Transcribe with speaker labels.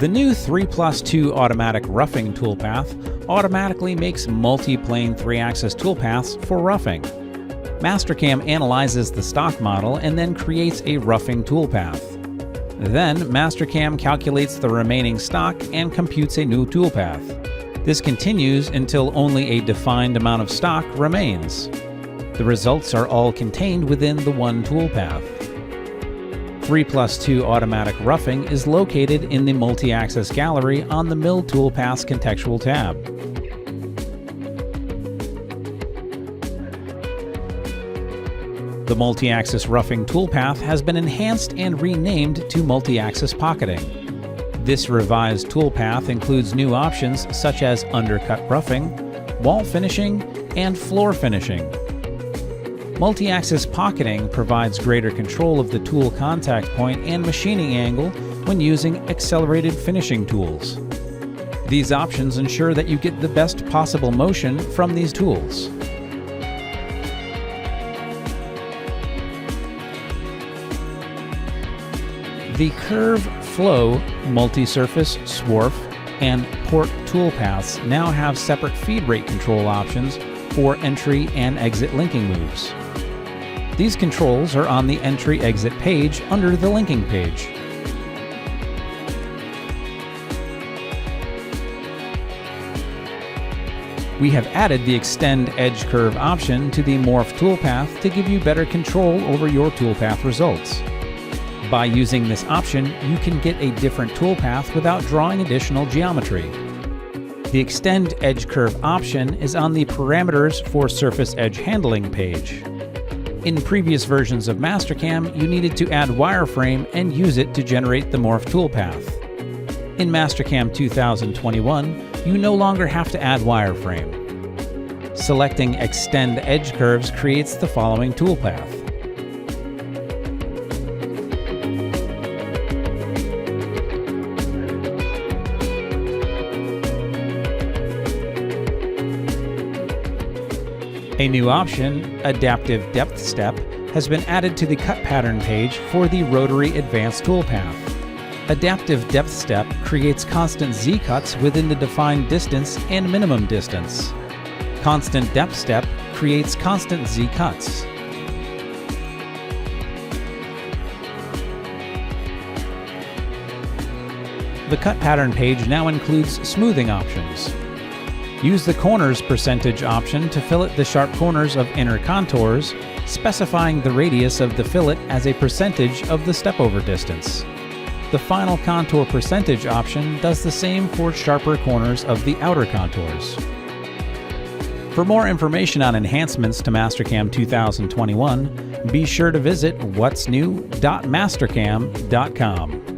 Speaker 1: The new 3+2 automatic roughing toolpath automatically makes multi-plane 3-axis toolpaths for roughing. Mastercam analyzes the stock model and then creates a roughing toolpath. Then, Mastercam calculates the remaining stock and computes a new toolpath. This continues until only a defined amount of stock remains. The results are all contained within the one toolpath. 3+2 automatic roughing is located in the multi-axis gallery on the Mill Toolpaths contextual tab. The multi-axis roughing toolpath has been enhanced and renamed to Multi-axis Pocketing. This revised toolpath includes new options such as undercut roughing, wall finishing, and floor finishing. Multi-axis pocketing provides greater control of the tool contact point and machining angle when using accelerated finishing tools. These options ensure that you get the best possible motion from these tools. The Curve, Flow, Multi-surface, Swarf, and Port toolpaths now have separate feed rate control options for entry and exit linking moves. These controls are on the entry-exit page under the linking page. We have added the Extend Edge Curve option to the Morph toolpath to give you better control over your toolpath results. By using this option, you can get a different toolpath without drawing additional geometry. The Extend Edge Curve option is on the Parameters for Surface Edge Handling page. In previous versions of Mastercam, you needed to add wireframe and use it to generate the Morph toolpath. In Mastercam 2021, you no longer have to add wireframe. Selecting Extend Edge Curves creates the following toolpath. A new option, Adaptive Depth Step, has been added to the Cut Pattern page for the Rotary Advanced toolpath. Adaptive Depth Step creates constant Z-cuts within the defined distance and minimum distance. Constant Depth Step creates constant Z-cuts. The Cut Pattern page now includes smoothing options. Use the Corners percentage option to fillet the sharp corners of inner contours, specifying the radius of the fillet as a percentage of the step-over distance. The Final Contour percentage option does the same for sharper corners of the outer contours. For more information on enhancements to Mastercam 2021, be sure to visit whatsnew.mastercam.com.